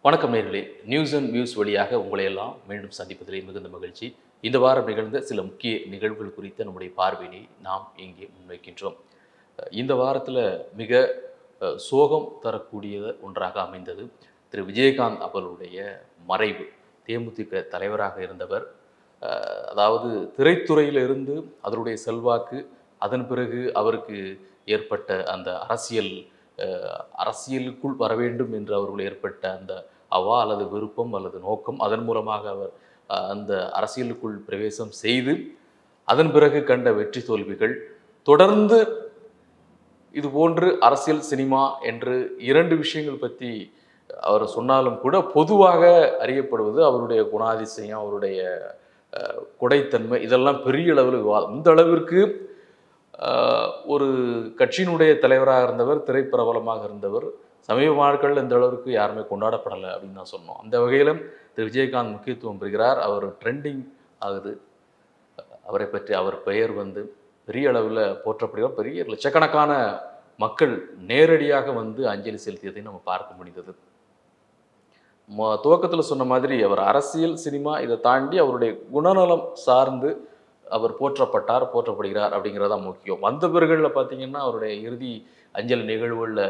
வணக்கம் நேயர்களே. News and views வழியாக உங்களை எல்லாம் மீண்டும் சந்திப்பதிலே மிகுந்த மகிழ்ச்சி. இந்த வாரம் நிகழ்ந்த சில முக்கிய நிகழ்வுகள் குறித்த நம்முடைய பார்வையினை நாம் இங்கே முன்வைக்கின்றோம். இந்த வாரத்தில் மிக சோகம் தரக்கூடிய ஒன்றாக அமைந்தது திரு விஜயகாந்த் அவர்களுடைய மறைவு. தேமுதிக தலைவராக இருந்தவர். அதாவது திரைத்துறையிலிருந்து அதனுடைய செல்வாக்கு, அதன் பிறகு அவருக்கு ஏற்பட்ட அந்த அரசியலுக்குள் வர வேண்டும் என்று அவர்கள் ஏற்பட்ட அந்த அவா அல்லது விருப்பம் அல்லது நோக்கம், அதன் மூலமாக அவர் அந்த அரசியலுக்குள் பிரவேசம் செய்து அதன் பிறகு கண்ட வெற்றி தோல்விகள், தொடர்ந்து இதுபோன்று அரசியல் சினிமா என்று இரண்டு விஷயங்கள் பற்றி அவர் சொன்னாலும் கூட பொதுவாக அறியப்படுவது அவருடைய குணாதிசயம், அவருடைய கொடைத்தன்மை, இதெல்லாம் பெரிய அளவில் விவாதம். இந்த அளவிற்கு ஒரு கட்சியினுடைய தலைவராக இருந்தவர், திரைப்பிரபலமாக இருந்தவர், சமீப நாட்கள் இந்த அளவிற்கு யாருமே கொண்டாடப்படலை அப்படின்னு தான் சொன்னோம். அந்த வகையில் திரு விஜயகாந்த் முக்கியத்துவம் பெறுகிறார். அவர் ட்ரெண்டிங் ஆகுது. அவரை பற்றி அவர் பெயர் பெரிய அளவில் போற்றப்படுகிறார். பெரிய லட்சக்கணக்கான மக்கள் நேரடியாக அஞ்சலி செலுத்தியதை நம்ம பார்க்க முடிந்தது. துவக்கத்தில் சொன்ன மாதிரி அவர் அரசியல் சினிமா இதை தாண்டி அவருடைய குணநலம் சார்ந்து அவர் போற்றப்படுகிறார் அப்படிங்கிறதா முக்கியம். வந்தவர்களில் பார்த்தீங்கன்னா அவருடைய இறுதி அஞ்சலி நிகழ்வுகளில்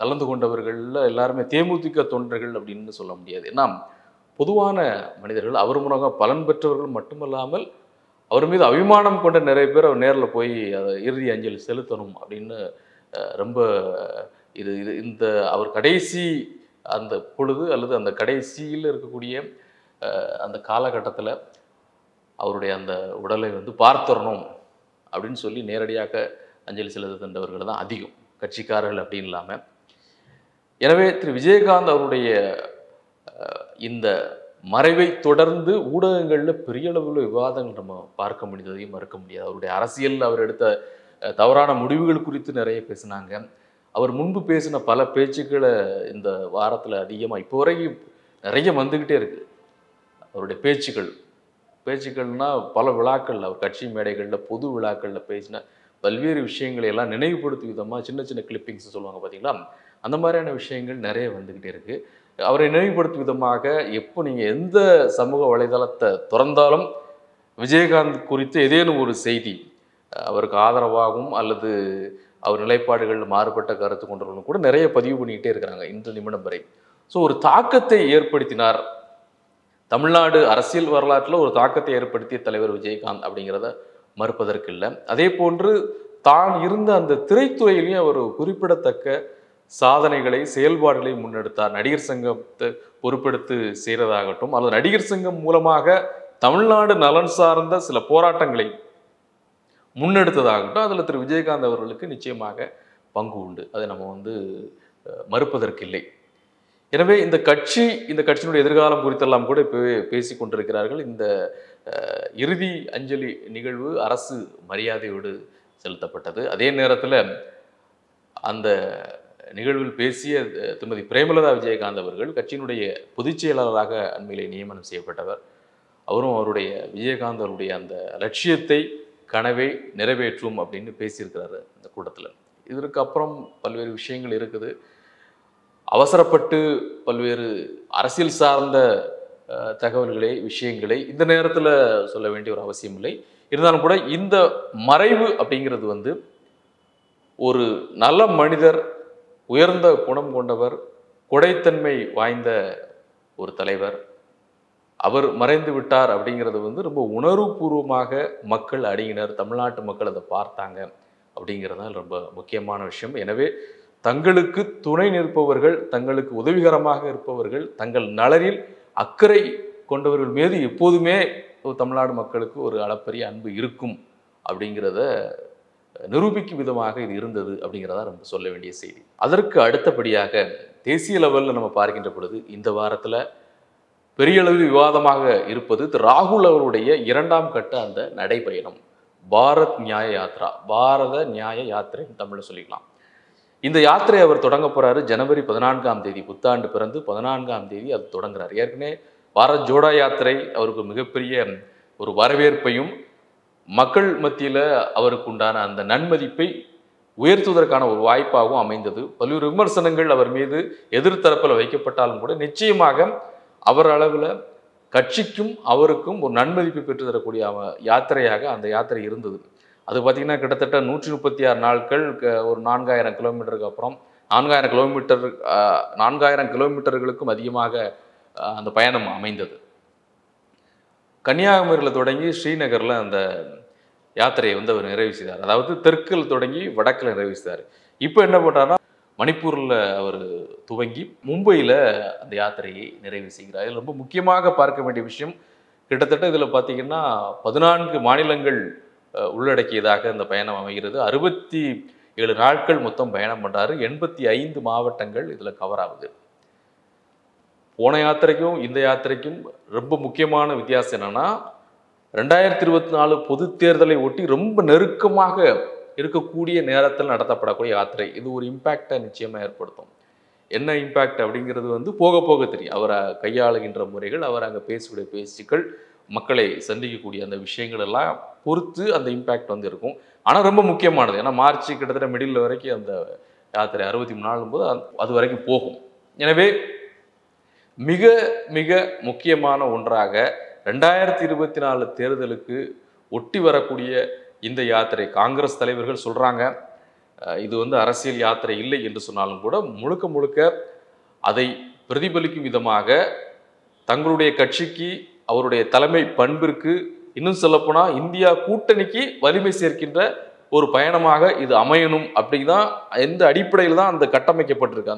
கலந்து கொண்டவர்களில் எல்லாருமே தேமுதிக தொண்டர்கள் அப்படின்னு சொல்ல முடியாது. ஏன்னா பொதுவான மனிதர்கள், அவர் மூலமாக பலன் பெற்றவர்கள் மட்டுமல்லாமல் அவர் மீது அபிமானம் கொண்ட நிறைய பேர் அவர் நேரில் போய் அதை இறுதி அஞ்சலி செலுத்தணும் அப்படின்னு ரொம்ப இந்த அவர் கடைசி அந்த பொழுது அல்லது அந்த கடைசியில் இருக்கக்கூடிய அந்த காலகட்டத்தில் அவருடைய அந்த உடலை பார்த்தரணும் அப்படின்னு சொல்லி நேரடியாக அஞ்சலி செலுத்துகின்றவர்கள் தான் அதிகம், கட்சிக்காரர்கள் அப்படின்னு இல்லாமல். எனவே திரு விஜயகாந்த் அவருடைய இந்த மறைவை தொடர்ந்து ஊடகங்களில் பெரிய அளவில் விவாதங்கள் நம்ம பார்க்க முடிந்ததையும் மறுக்க முடியாது. அவருடைய அரசியல் அவர் எடுத்த தவறான முடிவுகள் குறித்து நிறைய பேசினாங்க. அவர் முன்பு பேசின பல பேச்சுக்களை இந்த வாரத்தில் அதிகமாக இப்போ வரைக்கும் நிறைய வந்துக்கிட்டே இருக்குது. அவருடைய பேச்சுக்கள்னால் பல விழாக்களில், அவர் கட்சி மேடைகளில், பொது விழாக்களில் பேசின பல்வேறு விஷயங்களை எல்லாம் நினைவுபடுத்தும் விதமாக சின்ன சின்ன கிளிப்பிங்ஸ் சொல்லுவாங்க பார்த்தீங்களா, அந்த மாதிரியான விஷயங்கள் நிறைய வந்துக்கிட்டே இருக்குது. அவரை நினைவுபடுத்தும் விதமாக எப்போ நீங்கள் எந்த சமூக வலைதளத்தை திறந்தாலும் விஜயகாந்த் குறித்து ஏதேனும் ஒரு செய்தி அவருக்கு ஆதரவாகவும் அல்லது அவர் நிலைப்பாடுகள் மாறுபட்ட கருத்து கொண்டவர்களும் கூட நிறைய பதிவு பண்ணிக்கிட்டே இருக்கிறாங்க இன்று நிமிடம் வரை. ஸோ ஒரு தாக்கத்தை ஏற்படுத்தினார். தமிழ்நாடு அரசியல் வரலாற்றில் ஒரு தாக்கத்தை ஏற்படுத்திய தலைவர் விஜயகாந்த் அப்படிங்கிறத மறுப்பதற்கு இல்லை. அதே போன்று தான் இருந்த அந்த திரைத்துறையிலையும் அவர் குறிப்பிடத்தக்க சாதனைகளை, செயல்பாடுகளை முன்னெடுத்தார். நடிகர் சங்கத்தை பொறுப்பெடுத்து செய்கிறதாகட்டும் அல்லது நடிகர் சங்கம் மூலமாக தமிழ்நாடு நலன் சார்ந்த சில போராட்டங்களை முன்னெடுத்ததாகட்டும், அதில் திரு விஜயகாந்த் அவர்களுக்கு நிச்சயமாக பங்கு உண்டு. அதை நம்ம மறுப்பதற்கில்லை. எனவே இந்த கட்சியினுடைய எதிர்காலம் குறித்தெல்லாம் கூட இப்போ பேசி கொண்டிருக்கிறார்கள். இந்த இறுதி அஞ்சலி நிகழ்வு அரசு மரியாதையோடு செலுத்தப்பட்டது. அதே நேரத்தில் அந்த நிகழ்வில் பேசிய திருமதி பிரேமலதா விஜயகாந்த் அவர்கள் கட்சியினுடைய பொதுச் செயலாளராக அண்மையிலே நியமனம் செய்யப்பட்டவர். அவரும் அவருடைய விஜயகாந்த் அவருடைய அந்த லட்சியத்தை, கனவை நிறைவேற்றும் அப்படின்னு பேசியிருக்கிறாரு இந்த கூட்டத்தில். இதற்கு அப்புறம் பல்வேறு விஷயங்கள் இருக்குது. அவசரப்பட்டு பல்வேறு அரசியல் சார்ந்த தகவல்களை, விஷயங்களை இந்த நேரத்தில் சொல்ல வேண்டிய ஒரு அவசியம் இல்லை. இருந்தாலும் கூட இந்த மறைவு அப்படிங்கிறது ஒரு நல்ல மனிதர், உயர்ந்த குணம் கொண்டவர், கொடைத்தன்மை வாய்ந்த ஒரு தலைவர், அவர் மறைந்து விட்டார் அப்படிங்கிறது ரொம்ப உணர்வுபூர்வமாக மக்கள் அடங்கினர், தமிழ்நாட்டு மக்கள் அதை பார்த்தாங்க அப்படிங்கிறது ரொம்ப முக்கியமான விஷயம். எனவே தங்களுக்கு துணை நிற்பவர்கள், தங்களுக்கு உதவிகரமாக இருப்பவர்கள், தங்கள் நலனில் அக்கறை கொண்டவர்கள் மீது எப்போதுமே தமிழ்நாடு மக்களுக்கு ஒரு அளப்பரிய அன்பு இருக்கும் அப்படிங்கிறத நிரூபிக்கும் விதமாக இது இருந்தது அப்படிங்கிறதா நம்ம சொல்ல வேண்டிய செய்தி. அதற்கு அடுத்தபடியாக தேசிய லெவலில் நம்ம பார்க்கின்ற பொழுது இந்த வாரத்தில் பெரிய அளவில் விவாதமாக இருப்பது ராகுல் அவருடைய 2ஆம் கட்ட அந்த நடைபயணம், பாரத நியாய யாத்திரைன்னு தமிழில் சொல்லிக்கலாம். இந்த யாத்திரை அவர் தொடங்க போகிறாரு ஜனவரி 14ஆம் தேதி, புத்தாண்டு பிறந்து 14ஆம் தேதி அது தொடங்குறார். ஏற்கனவே பாரத் ஜோடோ யாத்திரை அவருக்கு மிகப்பெரிய ஒரு வரவேற்பையும் மக்கள் மத்தியில் அவருக்கு உண்டான அந்த நன்மதிப்பை உயர்த்துவதற்கான ஒரு வாய்ப்பாகவும் அமைந்தது. பல்வேறு விமர்சனங்கள் அவர் மீது எதிர்த்தரப்பில் வைக்கப்பட்டாலும் கூட நிச்சயமாக அவர் அளவில் கட்சிக்கும் அவருக்கும் ஒரு நன்மதிப்பு பெற்று தரக்கூடிய யாத்திரையாக அந்த யாத்திரை இருந்தது. அது பார்த்தீங்கன்னா கிட்டத்தட்ட 136 நாட்கள், ஒரு 4000 கிலோமீட்டருக்கு அப்புறம் 4000 கிலோமீட்டர்களுக்கும் அதிகமாக அந்த பயணம் அமைந்தது. கன்னியாகுமரியில் தொடங்கி ஸ்ரீநகரில் அந்த யாத்திரையை வந்து அவர் நிறைவு செய்தார். அதாவது தெற்கில் தொடங்கி வடக்கில் நிறைவு செய்தார். இப்போ என்ன பண்ணுறாருன்னா, மணிப்பூரில் அவர் துவங்கி மும்பையில் அந்த யாத்திரையை நிறைவு செய்கிறார். இதில் ரொம்ப முக்கியமாக பார்க்க வேண்டிய விஷயம், கிட்டத்தட்ட இதில் பார்த்தீங்கன்னா 14 மாநிலங்கள் உள்ளடக்கியதாக இந்த பயணம் அமைகிறது. 67 நாட்கள் மொத்தம் பயணம் பண்ணுறாரு. 85 மாவட்டங்கள் இதில் கவர் ஆகுது. போன யாத்திரைக்கும் இந்த யாத்திரைக்கும் ரொம்ப முக்கியமான வித்தியாசம் என்னன்னா, 2024 பொது தேர்தலை ஒட்டி ரொம்ப நெருக்கமாக இருக்கக்கூடிய நேரத்தில் நடத்தப்படக்கூடிய யாத்திரை. இது ஒரு இம்பேக்டை நிச்சயமாக ஏற்படுத்தும். என்ன இம்பேக்ட் அப்படிங்கிறது வந்து போக போக தெரியும். அவரை கையாளுகின்ற முறைகள், அவர் அங்கே பேசக்கூடிய பேச்சுக்கள், மக்களை சந்திக்கக்கூடிய அந்த விஷயங்கள் எல்லாம் பொறுத்து அந்த இம்பேக்ட் வந்து இருக்கும். ஆனால் ரொம்ப முக்கியமானது. ஏன்னா மார்ச் கிட்டத்தட்ட மிடில் வரைக்கும் அந்த யாத்திரை 63 நாளும் போது அது வரைக்கும் போகும். எனவே மிக மிக முக்கியமான ஒன்றாக 2024 தேர்தலுக்கு ஒட்டி வரக்கூடிய இந்த யாத்திரை, காங்கிரஸ் தலைவர்கள் சொல்கிறாங்க இது வந்து அரசியல் யாத்திரை இல்லை என்று சொன்னாலும் கூட முழுக்க முழுக்க அதை பிரதிபலிக்கும் விதமாக தங்களுடைய கட்சிக்கு, அவருடைய தலைமை பண்பிற்கு, இன்னும் சொல்லப்போனால் இந்தியா கூட்டணிக்கு வலிமை சேர்க்கின்ற ஒரு பயணமாக இது அமையணும். அப்படிதான் எந்த அடிப்படையில் தான் அந்த கட்டமைக்கப்பட்டிருக்கு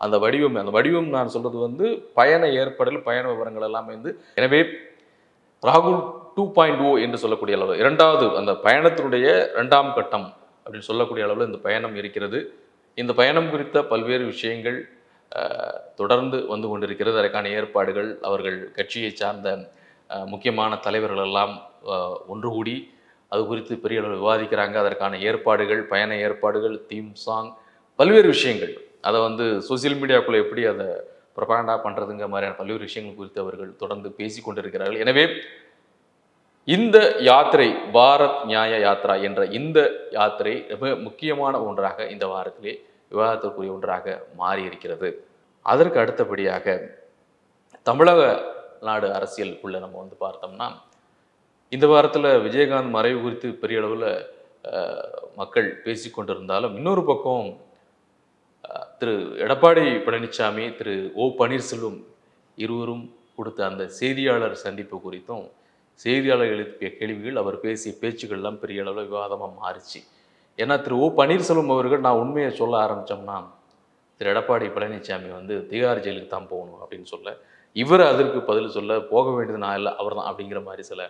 அந்த வடிவம் நான் சொல்றது வந்து பயண ஏற்பாடுகள், பயண விவரங்கள் எல்லாமே வந்து. எனவே ராகுல் 2.0 என்று சொல்லக்கூடிய அளவு, இரண்டாவது அந்த பயணத்தினுடைய 2ஆம் கட்டம் அப்படின்னு சொல்லக்கூடிய அளவில் இந்த பயணம் இருக்கிறது. இந்த பயணம் குறித்த பல்வேறு விஷயங்கள் தொடர்ந்து வந்து கொண்டிருக்கிறது. அதற்கான ஏற்பாடுகள், அவர்கள் கட்சியை சார்ந்த முக்கியமான தலைவர்கள் எல்லாம் ஒன்று கூடி அது குறித்து பெரிய அளவில் விவாதிக்கிறாங்க. அதற்கான ஏற்பாடுகள், பயண ஏற்பாடுகள், தீம் சாங், பல்வேறு விஷயங்கள், அதை வந்து சோசியல் மீடியாக்குள்ளே எப்படி அதை ப்ரொபகண்டா பண்ணுறதுங்கிற மாதிரியான பல்வேறு விஷயங்கள் குறித்து அவர்கள் தொடர்ந்து பேசி கொண்டிருக்கிறார்கள். எனவே இந்த யாத்திரை, பாரத் நியாய யாத்ரா என்ற இந்த யாத்திரை மிக முக்கியமான ஒன்றாக இந்த வாரத்திலே விவாதத்திற்குரிய ஒன்றாக மாறி இருக்கிறது. அதற்கு அடுத்தபடியாக தமிழக நாடு அரசியலுக்குள்ள நம்ம வந்து பார்த்தோம்னா, இந்த வாரத்தில் விஜயகாந்த் மறைவு குறித்து பெரிய அளவில் மக்கள் பேசி கொண்டிருந்தாலும், இன்னொரு பக்கம் திரு எடப்பாடி பழனிசாமி, திரு ஓ பன்னீர்செல்வம் இருவரும் கொடுத்த அந்த செய்தியாளர் சந்திப்பு குறித்தும், செய்தியாளர் எழுப்பிய கேள்விகள், அவர் பேசிய பேச்சுக்கள்லாம் பெரிய அளவில் விவாதமாக மாறிச்சு. ஏன்னா திரு ஓ பன்னீர்செல்வம் அவர்கள், நான் உண்மையை சொல்ல ஆரம்பித்தோம்னா, திரு எடப்பாடி பழனிசாமி வந்து திகார் ஜெயிலுக்கு தான் போகணும் அப்படின்னு சொல்ல, இவர் அதற்கு பதில் சொல்ல, போக வேண்டியது நான் இல்லை அவர் தான் அப்படிங்கிற மாதிரி சில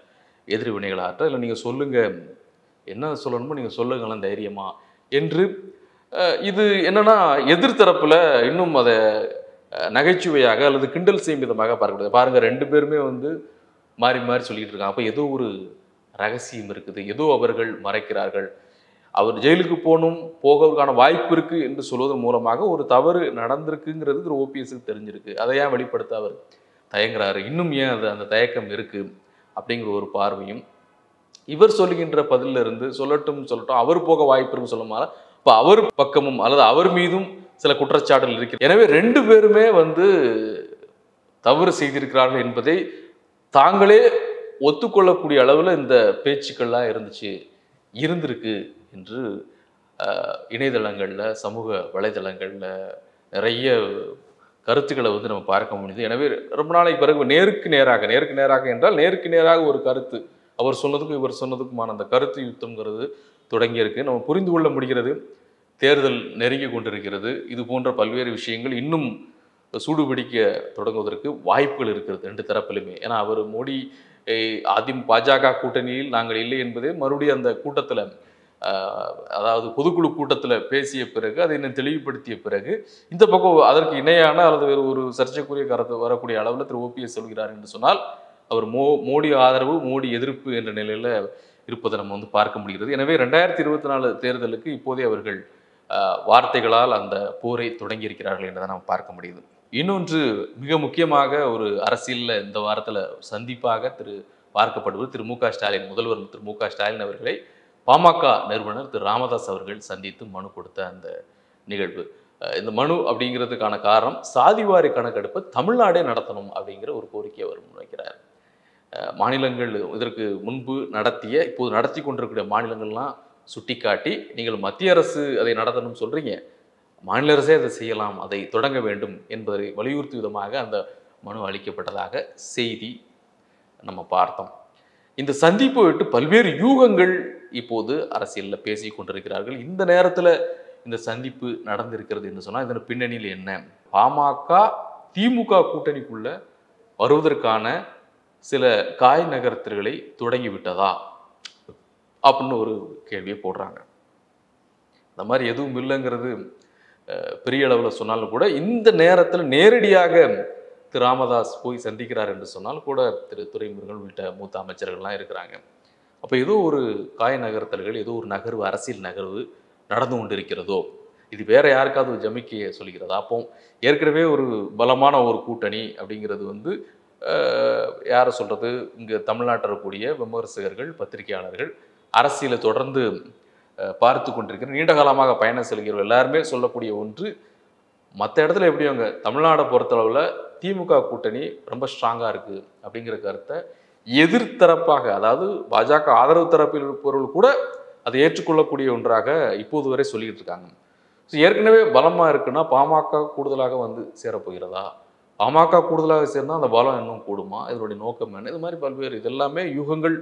எதிர்வினைகள் ஆற்ற, இல்லை நீங்கள் சொல்லுங்கள், என்ன சொல்லணுமோ நீங்கள் சொல்லுங்களேன் தைரியமா என்று. இது என்னன்னா எதிர்த்தரப்புல இன்னும் அதை நகைச்சுவையாக அல்லது கிண்டல் செய்யும் விதமாக பார்க்கக்கூடாது. பாருங்க, ரெண்டு பேருமே வந்து மாறி மாறி சொல்லிட்டு இருக்காங்க. அப்போ ஏதோ ஒரு ரகசியம் இருக்குது, ஏதோ அவர்கள் மறைக்கிறார்கள். அவர் ஜெயிலுக்கு போகிறதுக்கான வாய்ப்பு இருக்கு என்று சொல்வதன் மூலமாக ஒரு தவறு நடந்திருக்குங்கிறது திரு ஓபிஎஸ்க்கு தெரிஞ்சிருக்கு. அதை ஏன் வெளிப்படுத்த அவர் தயங்குறாரு, இன்னும் ஏன் அந்த தயக்கம் இருக்கு அப்படிங்கிற ஒரு பார்வையும், இவர் சொல்லுகின்ற பதில இருந்து சொல்லட்டும் அவர் போக வாய்ப்பு இருக்குன்னு சொல்லுமாறு, இப்போ அவர் பக்கமும் அல்லது அவர் மீதும் சில குற்றச்சாட்டுகள் இருக்கு. எனவே ரெண்டு பேருமே வந்து தவறு செய்திருக்கிறார்கள் என்பதை தாங்களே ஒத்துக்கொள்ளக்கூடிய அளவில் இந்த பேச்சுக்கள்லாம் இருந்திருக்கு என்று இணையதளங்களில், சமூக வலைதளங்களில் நிறைய கருத்துக்களை வந்து நம்ம பார்க்க முடியுது. எனவே ரொம்ப நாளைக்கு பிறகு நேருக்கு நேராக என்றால் நேருக்கு நேராக ஒரு கருத்து, அவர் சொன்னதுக்கும் இவர் சொன்னதுக்குமான அந்த கருத்து யுத்தம்ங்கிறது தொடங்கியிருக்கு. நம்ம புரிந்து கொள்ள முடிகிறது. தேர்தல் நெருங்கி கொண்டிருக்கிறது. இது போன்ற பல்வேறு விஷயங்கள் இன்னும் சூடுபிடிக்க தொடங்குவதற்கு வாய்ப்புகள் இருக்கிறது ரெண்டு தரப்பிலுமே. ஏன்னா அவர் மோடி பாஜக கூட்டணியில் நாங்கள் இல்லை என்பதே மறுபடியும் அந்த கூட்டத்தில், அதாவது பொதுக்குழு கூட்டத்தில் பேசிய பிறகு, அதை இன்னும் தெளிவுபடுத்திய பிறகு, இந்த பக்கம் அதற்கு இணையான அல்லது வேறு ஒரு சர்ச்சைக்குரிய கருத்து வரக்கூடிய அளவில் திரு ஓபிஎஸ் சொல்கிறார் என்று சொன்னால், அவர் மோடி ஆதரவு, மோடி எதிர்ப்பு என்ற நிலையில் இருப்பதை நம்ம வந்து பார்க்க முடிகிறது. எனவே 2024 தேர்தலுக்கு இப்போதே அவர்கள் வார்த்தைகளால் அந்த போரை தொடங்கியிருக்கிறார்கள் என்றதை நம்ம பார்க்க முடியுது. இன்னொன்று மிக முக்கியமாக ஒரு அரசியலில் இந்த வாரத்தில் சந்திப்பாக பார்க்கப்படுவது திரு மு க ஸ்டாலின், முதல்வர் திரு மு க ஸ்டாலின் அவர்களை பாமக நிறுவனர் திரு ராமதாஸ் அவர்கள் சந்தித்து மனு கொடுத்த அந்த நிகழ்வு. இந்த மனு அப்படிங்கிறதுக்கான காரணம் சாதிவாரி கணக்கெடுப்பை தமிழ்நாடே நடத்தணும் அப்படிங்கிற ஒரு கோரிக்கையை அவர் முன்வைக்கிறார். மாநிலங்கள் இதற்கு முன்பு நடத்திய, இப்போது நடத்தி கொண்டிருக்கிற மாநிலங்கள்லாம் சுட்டிக்காட்டி நீங்கள் மத்திய அரசு அதை நடத்தணும்னு சொல்கிறீங்க, மாநில அரசே அதை செய்யலாம், அதை தொடங்க வேண்டும் என்பதை வலியுறுத்தும் விதமாக அந்த மனு அளிக்கப்பட்டதாக செய்தி நம்ம பார்த்தோம். இந்த சந்திப்பை விட்டு பல்வேறு யூகங்கள் இப்போது அரசியலில் பேசி கொண்டிருக்கிறார்கள். இந்த நேரத்தில் இந்த சந்திப்பு நடந்திருக்கிறது என்று சொன்னால் இதன் பின்னணியில் என்ன? பாமக திமுக கூட்டணிக்குள்ள வருவதற்கான சில காய் நகர்த்தல்களை தொடங்கி விட்டதா அப்படின்னு ஒரு கேள்வியை போடுறாங்க. இந்த மாதிரி எதுவும் இல்லைங்கிறது பெரிய அளவில் சொன்னாலும் கூட இந்த நேரத்தில் நேரடியாக திரு ராமதாஸ் போய் சந்திக்கிறார் என்று சொன்னால் கூட திரு துரைமுருகன் உள்ளிட்ட மூத்த அமைச்சர்கள்லாம் இருக்கிறாங்க. அப்போ ஏதோ ஒரு காய் நகர்த்தல்கள், ஏதோ ஒரு நகர்வு, அரசியல் நகர்வு நடந்து கொண்டிருக்கிறதோ, இது வேற யாருக்காவது ஜமிக்க சொல்கிறதா? அப்போ ஏற்கனவே ஒரு பலமான ஒரு கூட்டணி அப்படிங்கிறது வந்து யாரை சொல்கிறது, இங்கே தமிழ்நாட்டில் இருக்கக்கூடிய விமர்சகர்கள், பத்திரிகையாளர்கள், அரசியலை தொடர்ந்து பார்த்து கொண்டிருக்கிற நீண்ட காலமாக பயணம் செல்கிறவர்கள் எல்லாருமே சொல்லக்கூடிய ஒன்று, மற்ற இடத்துல எப்படி அவங்க தமிழ்நாடை பொறுத்தளவில் திமுக கூட்டணி ரொம்ப ஸ்ட்ராங்காக இருக்குது அப்படிங்கிற கருத்தை எதிர்த்தரப்பாக, அதாவது பாஜக ஆதரவு தரப்பில் இருப்பவர்கள் கூட அதை ஏற்றுக்கொள்ளக்கூடிய ஒன்றாக இப்போது வரை சொல்லிக்கிட்டு இருக்காங்க. ஸோ ஏற்கனவே பலமாக இருக்குன்னா பாமக கூடுதலாக வந்து சேரப்போகிறதா? பாமக கூடுதலாக சேர்ந்தால் அந்த பலம் இன்னும் கூடுமா? இதனுடைய நோக்கம் என்ன? இது மாதிரி பல்வேறு இதெல்லாமே யூகங்கள்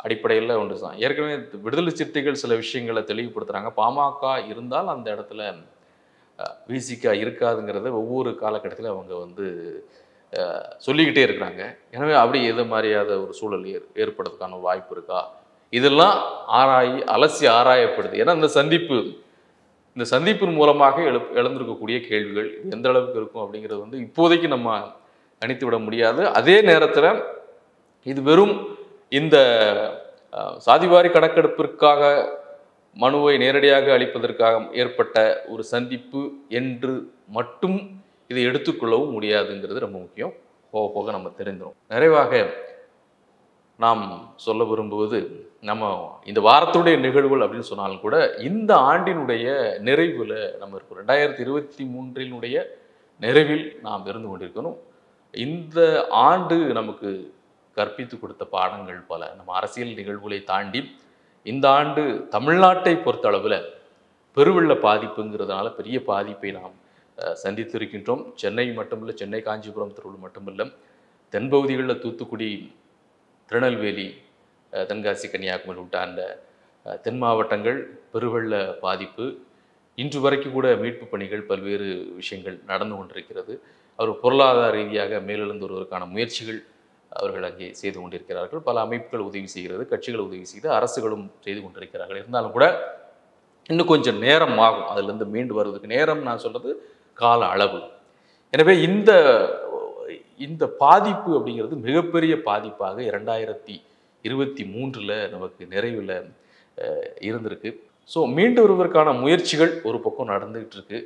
அடிப்படையில் ஒன்று தான். ஏற்கனவே விடுதலை சிறுத்தைகள் சில விஷயங்களை தெளிவுபடுத்துகிறாங்க. பாமக இருந்தால் அந்த இடத்துல விசிக இருக்காதுங்கிறத ஒவ்வொரு காலகட்டத்தில் அவங்க வந்து சொல்லிக்கிட்டே இருக்கிறாங்க. எனவே அப்படி எது மாதிரியாத ஒரு சூழல் ஏற்படுறதுக்கான வாய்ப்பு இருக்கா? இதெல்லாம் அலசி ஆராயப்படுது. ஏன்னா இந்த சந்திப்பின் மூலமாக எழுந்திருக்கக்கூடிய கேள்விகள் இது எந்த அளவுக்கு இருக்கும் அப்படிங்கிறது வந்து இப்போதைக்கு நம்ம கணித்து விட முடியாது. அதே நேரத்தில் இது வெறும் இந்த சாதிவாரி கணக்கெடுப்பிற்காக மனுவை நேரடியாக அளிப்பதற்காக ஏற்பட்ட ஒரு சந்திப்பு என்று மட்டும் இதை எடுத்துக்கொள்ளவும் முடியாதுங்கிறது ரொம்ப முக்கியம். போக போக நம்ம தெரிஞ்சிடும். நிறைவாக நாம் சொல்ல விரும்புவது, நம்ம இந்த வாரத்துடைய நிகழ்வுகள் அப்படின்னு சொன்னாலும் கூட இந்த ஆண்டினுடைய நிறைவில் நம்ம இருக்கோம். 2023 நிறைவில் நாம் இருந்து கொண்டிருக்கணும். இந்த ஆண்டு நமக்கு கற்பித்து கொடுத்த பாடங்கள் பல. நம்ம அரசியல் நிகழ்வுகளை தாண்டி இந்த ஆண்டு தமிழ்நாட்டை பொறுத்த அளவில் பெருவெள்ள பாதிப்புங்கிறதுனால பெரிய பாதிப்பை நாம் சந்தித்திருக்கின்றோம். சென்னை மட்டுமில்லை, சென்னை, காஞ்சிபுரம், திருவள்ளூர் மட்டுமில்லை, தென்பகுதிகளில் தூத்துக்குடி, திருநெல்வேலி, தென்காசி, கன்னியாகுமரி உள்ள அந்த தென் மாவட்டங்கள் பெருவெள்ள பாதிப்பு. இன்று வரைக்கும் கூட மீட்பு பணிகள், பல்வேறு விஷயங்கள் நடந்து கொண்டிருக்கிறது. அவர் பொருளாதார ரீதியாக மேலெழுந்து வருவதற்கான முயற்சிகள் அவர்கள் அங்கே செய்து கொண்டிருக்கிறார்கள். பல அமைப்புகள் உதவி செய்கிறது, கட்சிகள் உதவி செய்து, அரசுகளும் செய்து கொண்டிருக்கிறார்கள். இருந்தாலும் கூட இன்னும் கொஞ்சம் நேரம் ஆகும் அதிலிருந்து மீண்டு வருவதற்கு. நேரம் நான் சொல்றது கால அளவு. எனவே இந்த பாதிப்பு அப்படிங்கிறது மிகப்பெரிய பாதிப்பாக 2023 நமக்கு நிறைவில் இருந்திருக்கு. ஸோ மீண்டு வருவதற்கான முயற்சிகள் ஒரு பக்கம் நடந்துகிட்டு இருக்கு.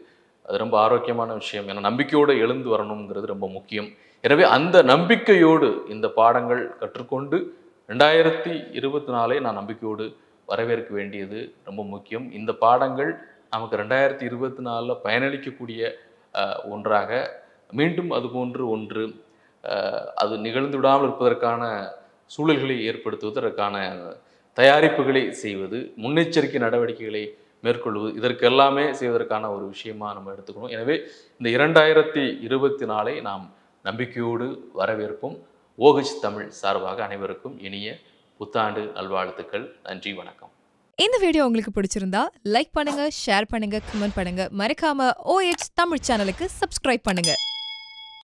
அது ரொம்ப ஆரோக்கியமான விஷயம். ஏன்னா நம்பிக்கையோடு எழுந்து வரணுங்கிறது ரொம்ப முக்கியம். எனவே அந்த நம்பிக்கையோடு இந்த பாடங்கள் கற்றுக்கொண்டு 2024 நான் நம்பிக்கையோடு வரவேற்க வேண்டியது ரொம்ப முக்கியம். இந்த பாடங்கள் நமக்கு 2024 பயனளிக்கக்கூடிய ஒன்றாக மீண்டும் அதுபோன்று ஒன்று அது நிகழ்ந்து விடாமல் இருப்பதற்கான சூழல்களை ஏற்படுத்துவதற்கான தயாரிப்புகளை செய்வது, முன்னெச்சரிக்கை நடவடிக்கைகளை மேற்கொள்வது, இதற்கெல்லாமே செய்வதற்கான ஒரு விஷயமா நம்ம எடுத்துக்கணும். எனவே இந்த 2024 நாம் நம்பிக்கையோடு வரவேற்போம். OH தமிழ் சார்பாக அனைவருக்கும் இனிய புத்தாண்டு நல்வாழ்த்துக்கள். நன்றி, வணக்கம். இந்த வீடியோ உங்களுக்கு பிடிச்சிருந்தா லைக் பண்ணுங்க, ஷேர் பண்ணுங்க, கமெண்ட் பண்ணுங்க. மறக்காம OH தமிழ் சேனலுக்கு சப்ஸ்கிரைப் பண்ணுங்க.